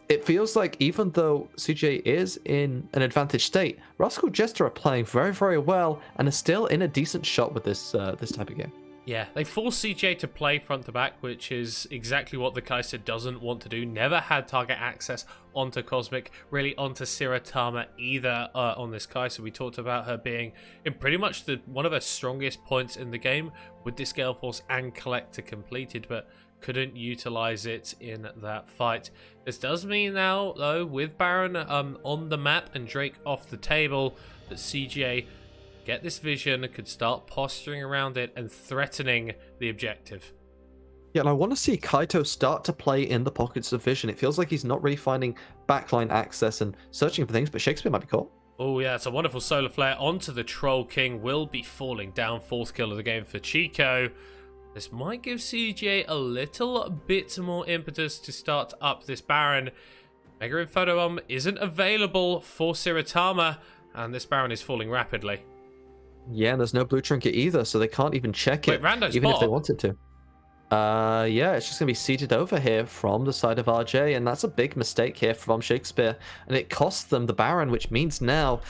it feels like even though CJ is in an advantage state, Rascal Jester are playing very, very well and are still in a decent shot with this type of game. Yeah, they force CJ to play front to back, which is exactly what the Kai'Sa doesn't want to do. Never had target access onto Cosmic, really onto Siratama either on this Kai'Sa. We talked about her being in pretty much one of her strongest points in the game with this Gale Force and Collector completed, but couldn't utilize it in that fight. This does mean now, though, with Baron on the map and Drake off the table, that CGA get this vision, could start posturing around it and threatening the objective. Yeah, and I want to see Kaito start to play in the pockets of vision. It feels like he's not really finding backline access and searching for things, but Shakespeare might be caught. Oh yeah, it's a wonderful solar flare onto the Troll King. Will be falling down. 4th kill of the game for Chico. This might give CJ a little bit more impetus to start up this Baron. Mega Inferno Bomb isn't available for Siratama, and this Baron is falling rapidly. Yeah, and there's no blue trinket either, so they can't even check it, Rando's even if they bot. wanted to. Yeah, it's just going to be seated over here from the side of RJ, and that's a big mistake here from Shakespeare, and it costs them the Baron, which means now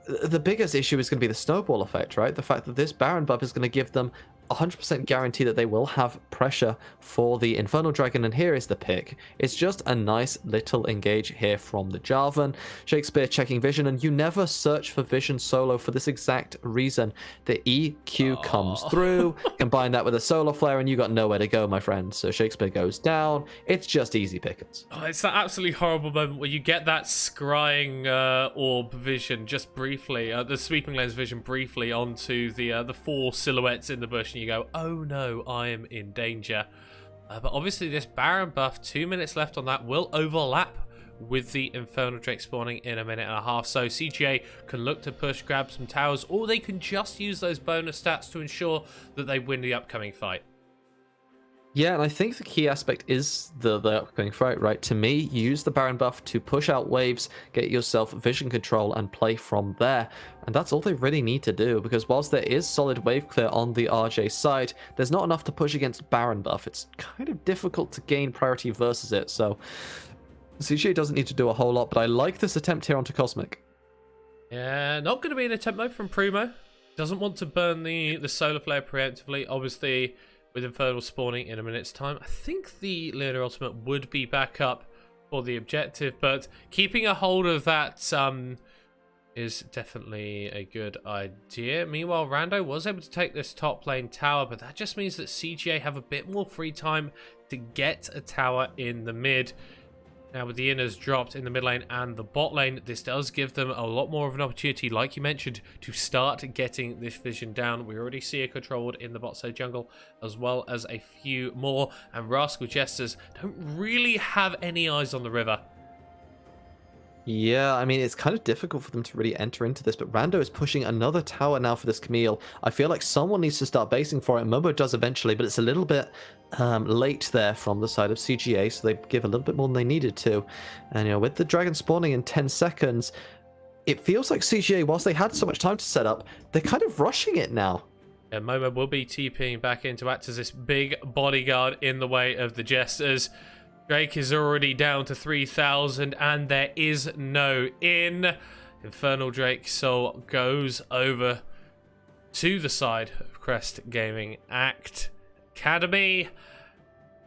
the biggest issue is going to be the snowball effect, right? The fact that this Baron buff is going to give them 100% guarantee that they will have pressure for the Infernal Dragon, and here is the pick. It's just a nice little engage here from the Jarvan. Shakespeare checking vision, and you never search for vision solo for this exact reason. The EQ comes through, combine that with a solar flare, and you got nowhere to go, my friend. So Shakespeare goes down. It's just easy pickings. Oh, it's that absolutely horrible moment where you get that scrying orb vision just briefly, the sweeping lens vision briefly onto the 4 silhouettes in the bush, and you go, oh no, I am in danger. But obviously this Baron buff, 2 minutes left on that, will overlap with the Infernal Drake spawning in a minute and a half. So CGA can look to push, grab some towers, or they can just use those bonus stats to ensure that they win the upcoming fight. Yeah, and I think the key aspect is the upcoming fight, right? To me, you use the Baron buff to push out waves, get yourself vision control, and play from there. And that's all they really need to do, because whilst there is solid wave clear on the RJ side, there's not enough to push against Baron buff. It's kind of difficult to gain priority versus it, so CGA doesn't need to do a whole lot, but I like this attempt here onto Cosmic. Yeah, not going to be an attempt mode from Primo. Doesn't want to burn the solar flare preemptively. Obviously, with Infernal spawning in a minute's time, I think the Leader Ultimate would be back up for the objective, but keeping a hold of that is definitely a good idea. Meanwhile, Rando was able to take this top lane tower, but that just means that CGA have a bit more free time to get a tower in the mid. Now, with the inners dropped in the mid lane and the bot lane, this does give them a lot more of an opportunity, like you mentioned, to start getting this vision down. We already see it controlled in the bot side jungle, as well as a few more. And Rascal Jesters don't really have any eyes on the river. Yeah, I mean, it's kind of difficult for them to really enter into this, but Rando is pushing another tower now for this Camille. I feel like someone needs to start basing for it. Momo does eventually, but it's a little bit late there from the side of CGA, so they give a little bit more than they needed to. And, you know, with the dragon spawning in 10 seconds, it feels like CGA, whilst they had so much time to set up, they're kind of rushing it now. Yeah, Momo will be TPing back in to act as this big bodyguard in the way of the Jesters. Drake is already down to 3,000, and there is no in. Infernal Drake Soul goes over to the side of Crest Gaming Academy.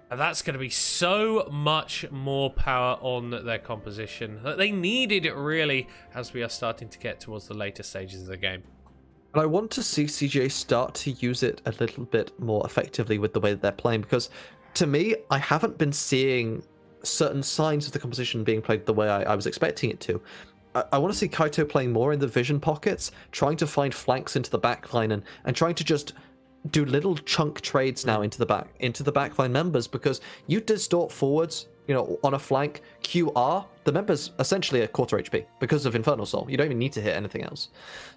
And that's going to be so much more power on their composition that they needed it, really, as we are starting to get towards the later stages of the game. And I want to see CGA start to use it a little bit more effectively with the way that they're playing, because to me, I haven't been seeing certain signs of the composition being played the way I was expecting it to. I want to see Kaito playing more in the vision pockets, trying to find flanks into the backline, and trying to just do little chunk trades now into the backline members, because you distort forwards, you know, on a flank, QR, the member's essentially a quarter HP because of Infernal Soul. You don't even need to hit anything else.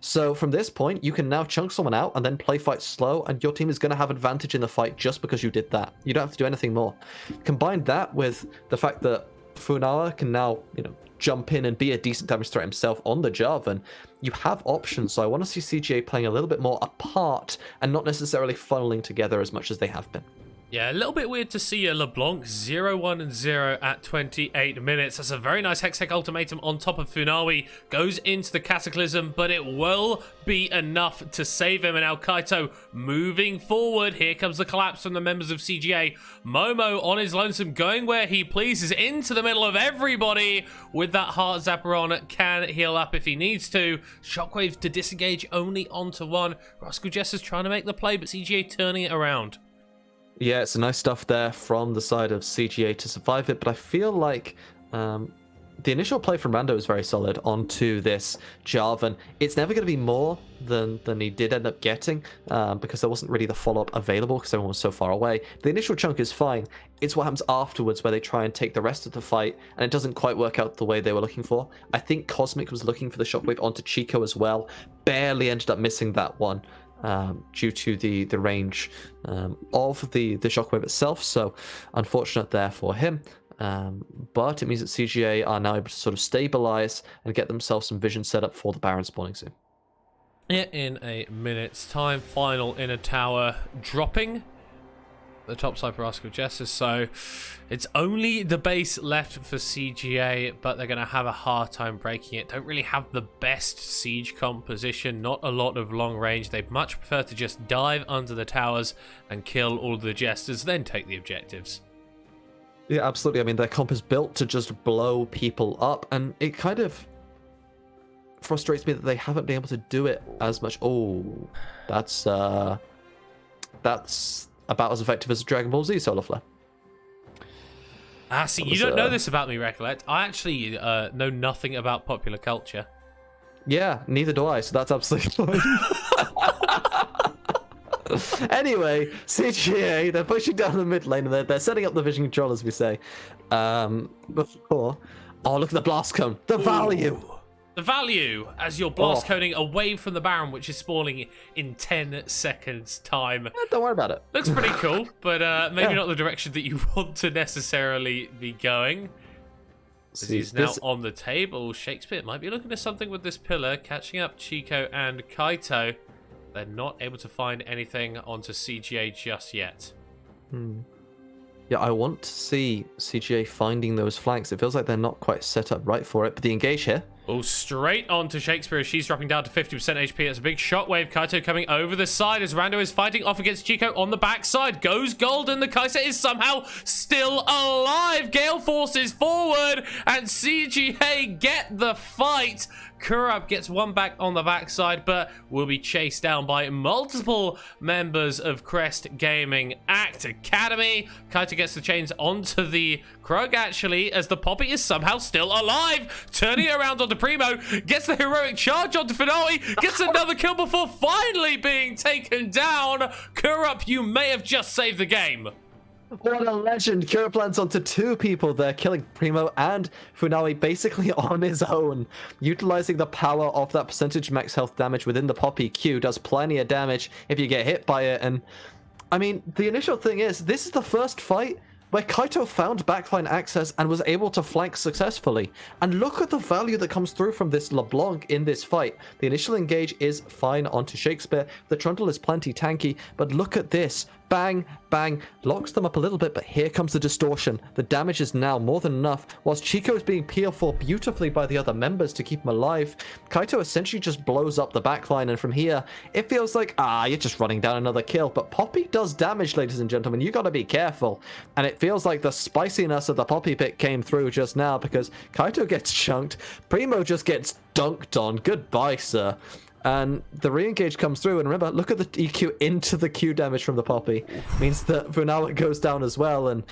So from this point, you can now chunk someone out and then play fight slow, and your team is going to have advantage in the fight just because you did that. You don't have to do anything more. Combine that with the fact that Funawa can now, you know, jump in and be a decent damage threat himself on the Jarvan. You have options, so I want to see CGA playing a little bit more apart and not necessarily funneling together as much as they have been. Yeah, a little bit weird to see a LeBlanc 0-1-0 at 28 minutes. That's a very nice Hextech ultimatum on top of Funawi. Goes into the Cataclysm, but it will be enough to save him. And now Kaito moving forward. Here comes the collapse from the members of CGA. Momo on his lonesome, going where he pleases, into the middle of everybody. With that Heart Zapper on, can heal up if he needs to. Shockwave to disengage only onto one. Rascal Jester's trying to make the play, but CGA turning it around. Yeah, it's nice stuff there from the side of CGA to survive it, but I feel like the initial play from Rando is very solid onto this Jarvan. It's never going to be more than he did end up getting, because there wasn't really the follow-up available because everyone was so far away. The initial chunk is fine. It's what happens afterwards where they try and take the rest of the fight, and it doesn't quite work out the way they were looking for. I think Cosmic was looking for the shockwave onto Chico as well. Barely ended up missing that one. Due to the range of the shockwave itself, so unfortunate there for him. But it means that CGA are now able to sort of stabilize and get themselves some vision set up for the Baron spawning soon. Yeah, in a minute's time, final inner tower dropping. The top side for Rascal Jester, so it's only the base left for CGA, but they're going to have a hard time breaking it. Don't really have the best siege composition, not a lot of long range. They'd much prefer to just dive under the towers and kill all the Jesters, then take the objectives. Yeah, absolutely. I mean, their comp is built to just blow people up, and it kind of frustrates me that they haven't been able to do it as much. Oh, that's about as effective as a Dragon Ball Z solar flare. See, you don't know this about me, Recollect. I actually know nothing about popular culture. Yeah, neither do I, so that's absolutely fine. Anyway, CGA, they're pushing down the mid lane, and they're setting up the vision control, as we say. Before... Oh, look at the blast cone. The value! The value as you're blast coning away from the Baron, which is spawning in 10 seconds time. Don't worry about it. Looks pretty cool, but maybe not the direction that you want to necessarily be going. He's now on the table. Shakespeare might be looking at something with this pillar, catching up Chico and Kaito. They're not able to find anything onto CGA just yet. Yeah, I want to see CGA finding those flanks. It feels like they're not quite set up right for it, but the engage here. Oh, straight on to Shakespeare as she's dropping down to 50% HP. It's a big shockwave. Kaito coming over the side as Rando is fighting off against Chico on the backside. Goes golden. The Kaiser is somehow still alive. Gale forces forward and CGA get the fight. Kurab gets one back on the backside, but will be chased down by multiple members of Crest Gaming Act Academy. Kaito gets the chains onto the Krug, actually, as the Poppy is somehow still alive. Turning it around onto Primo, gets the heroic charge onto Finale, gets another kill before finally being taken down. Kurab, you may have just saved the game. What a legend. Kira plants onto two people there, killing Primo and Funali basically on his own. Utilizing the power of that percentage max health damage within the Poppy Q does plenty of damage if you get hit by it. And I mean, the initial thing is, this is the first fight where Kaito found backline access and was able to flank successfully. And look at the value that comes through from this LeBlanc in this fight. The initial engage is fine onto Shakespeare. The Trundle is plenty tanky, but look at this. Bang, bang, locks them up a little bit, but here comes the distortion. The damage is now more than enough, whilst Chico is being peeled for beautifully by the other members to keep him alive. Kaito essentially just blows up the backline, and from here, it feels like, you're just running down another kill. But Poppy does damage, ladies and gentlemen. You gotta be careful. And it feels like the spiciness of the Poppy pick came through just now, because Kaito gets chunked, Primo just gets dunked on. Goodbye, sir. And the re-engage comes through, and remember, look at the EQ into the Q damage from the Poppy. Means that Funala goes down as well, and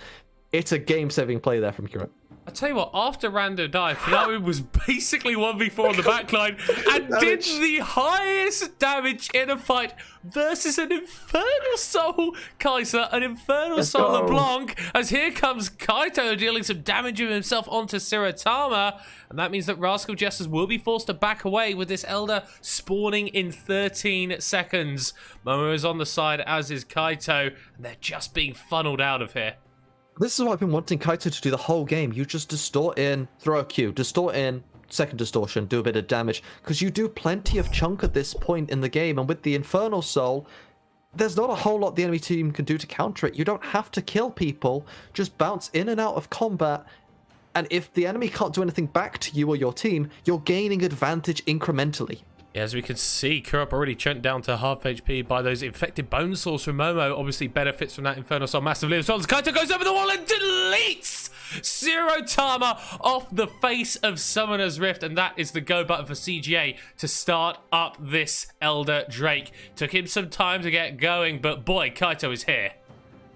it's a game-saving play there from Kira. I tell you what, after Rando died, Funala was basically 1v4 on the backline and did the highest damage in a fight versus an Infernal Soul Kaiser, an Infernal Soul LeBlanc, as here comes Kaito dealing some damage of himself onto Siratama, and that means that Rascal Jesters will be forced to back away with this Elder spawning in 13 seconds. Momo is on the side, as is Kaito, and they're just being funneled out of here. This is what I've been wanting Kaito to do the whole game. You just distort in, throw a Q, distort in, second distortion, do a bit of damage. Because you do plenty of chunk at this point in the game. And with the Infernal Soul, there's not a whole lot the enemy team can do to counter it. You don't have to kill people. Just bounce in and out of combat. And if the enemy can't do anything back to you or your team, you're gaining advantage incrementally. Yeah, as we can see, Kurap already chunked down to half HP by those infected bone sores from Momo. Obviously benefits from that Infernal Soul massively as well. As Kaito goes over the wall and deletes Sirotama off the face of Summoner's Rift. And that is the go button for CGA to start up this Elder Drake. Took him some time to get going, but boy, Kaito is here.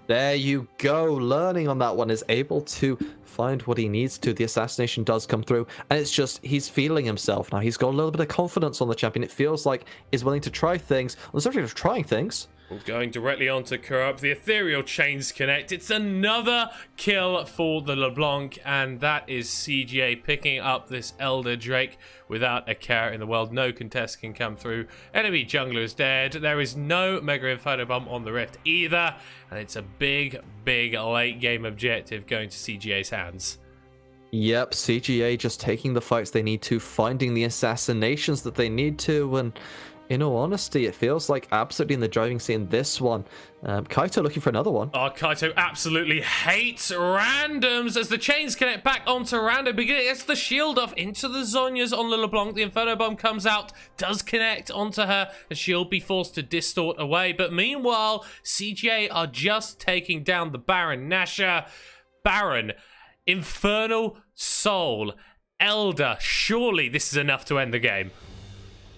There you go. Learning on that one is able to find what he needs to. The assassination does come through, and it's just he's feeling himself now. He's got a little bit of confidence on the champion. It feels like he's willing to try things. On the subject of trying things, going directly onto Corrupt, the ethereal chains connect. It's another kill for the LeBlanc, and that is CGA picking up this Elder Drake without a care in the world. No contest can come through. Enemy jungler is dead. There is no Mega Inferno Bomb on the Rift either, and it's a big, big late game objective going to CGA's hands. Yep, CGA just taking the fights they need to, finding the assassinations that they need to, and in all honesty, it feels like absolutely in the driving seat in this one. Kaito looking for another one. Oh, Kaito absolutely hates randoms as the chains connect back onto random. Gets the shield off into the Zhonya's on LeBlanc. The Inferno Bomb comes out, does connect onto her, and she'll be forced to distort away. But meanwhile, CGA are just taking down the Baron Nashor. Baron, Infernal Soul, Elder. Surely this is enough to end the game.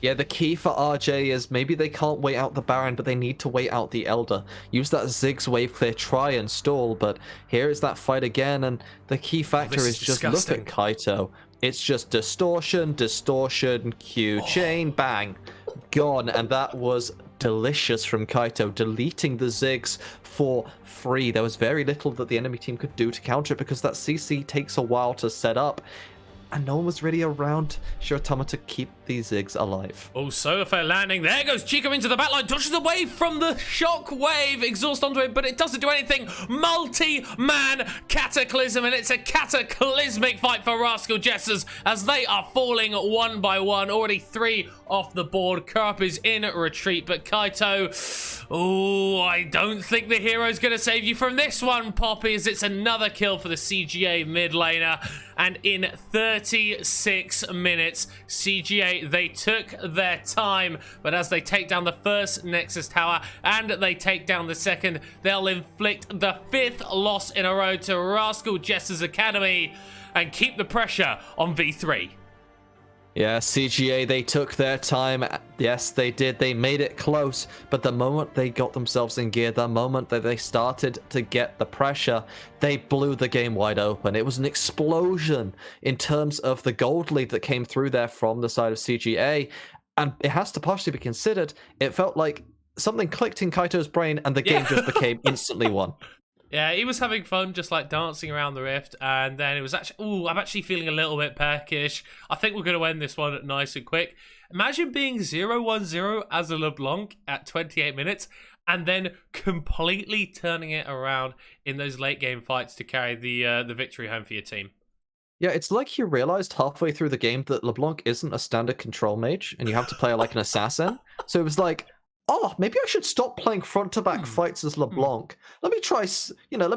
Yeah, the key for RJ is maybe they can't wait out the Baron, but they need to wait out the Elder. Use that Ziggs wave clear, try and stall, but here is that fight again, and the key factor is just disgusting. Look at Kaito. It's just distortion, Q, chain, bang, gone, and that was delicious from Kaito, deleting the Ziggs for free. There was very little that the enemy team could do to counter it because that CC takes a while to set up, and no one was really around Shiratama to keep these Ziggs alive. Oh, solar flare landing. There goes Chico into the backline. Dodges away from the shock wave. Exhaust onto him, but it doesn't do anything. Multi-man cataclysm, and it's a cataclysmic fight for Rascal Jesters as they are falling one by one. Already 3 off the board. Kurp is in retreat, but Kaito, oh, I don't think the hero's going to save you from this one, Poppy, as it's another kill for the CGA mid laner. And in 36 minutes, CGA, they took their time. But as they take down the first Nexus Tower and they take down the second, they'll inflict the 5th loss in a row to Rascal Jester's Academy and keep the pressure on V3. Yeah, CGA, they took their time. Yes, they did. They made it close. But the moment they got themselves in gear, the moment that they started to get the pressure, they blew the game wide open. It was an explosion in terms of the gold lead that came through there from the side of CGA. And it has to partially be considered, it felt like something clicked in Kaito's brain and the game just became instantly won. Yeah, he was having fun, just like dancing around the Rift, and then it was actually, ooh, I'm actually feeling a little bit peckish. I think we're going to end this one nice and quick. Imagine being 0-1-0 as a LeBlanc at 28 minutes, and then completely turning it around in those late game fights to carry the victory home for your team. Yeah, it's like you realized halfway through the game that LeBlanc isn't a standard control mage, and you have to play like an assassin. So it was like, oh, maybe I should stop playing front-to-back fights as LeBlanc. Let me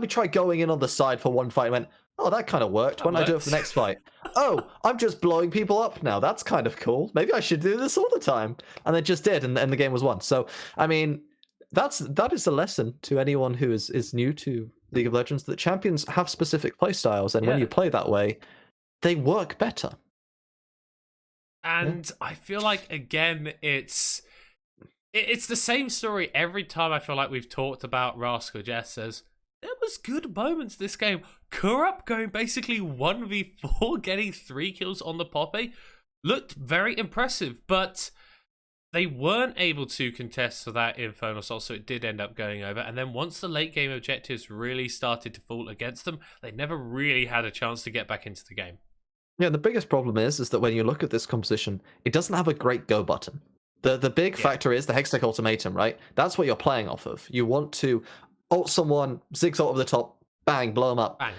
try going in on the side for one fight. I went, oh, that kind of worked. Why don't I do it for the next fight? Oh, I'm just blowing people up now. That's kind of cool. Maybe I should do this all the time. And they just did, and the game was won. So, I mean, that is a lesson to anyone who is new to League of Legends, that champions have specific playstyles, and when you play that way, they work better. And I feel like, again, it's the same story every time I feel like we've talked about Rascal Jesters. There was good moments this game. Kurap going basically 1v4, getting 3 kills on the Poppy. Looked very impressive, but they weren't able to contest for that Infernal Soul, so it did end up going over. And then once the late game objectives really started to fall against them, they never really had a chance to get back into the game. Yeah, the biggest problem is that when you look at this composition, it doesn't have a great go button. The big factor is the Hextech Ultimatum, right? That's what you're playing off of. You want to ult someone, Ziggs ult over the top, bang, blow them up. Bang.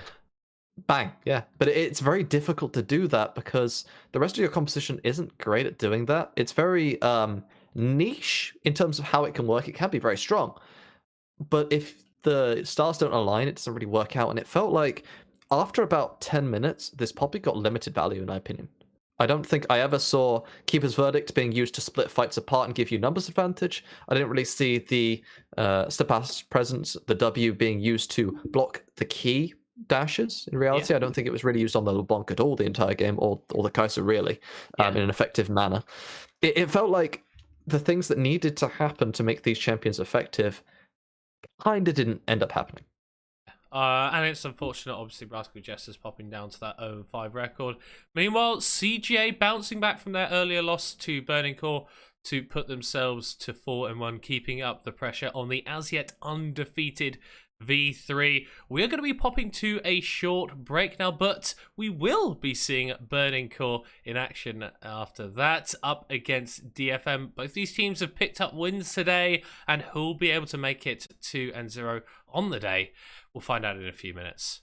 Bang, yeah. But it's very difficult to do that because the rest of your composition isn't great at doing that. It's very niche in terms of how it can work. It can be very strong. But if the stars don't align, it doesn't really work out. And it felt like after about 10 minutes, this Poppy got limited value, in my opinion. I don't think I ever saw Keeper's Verdict being used to split fights apart and give you numbers advantage. I didn't really see the Stepas Presence, the W, being used to block the key dashes. In reality, I don't think it was really used on the LeBlanc at all the entire game, or the Kai'Sa really, in an effective manner. It felt like the things that needed to happen to make these champions effective kind of didn't end up happening. And it's unfortunate, obviously, Rascal Jester's popping down to that 0-5 record. Meanwhile, CGA bouncing back from their earlier loss to Burning Core to put themselves to 4-1, keeping up the pressure on the as yet undefeated V3. We're going to be popping to a short break now, but we will be seeing Burning Core in action after that, up against DFM. Both these teams have picked up wins today, and who'll be able to make it 2-0 on the day? We'll find out in a few minutes.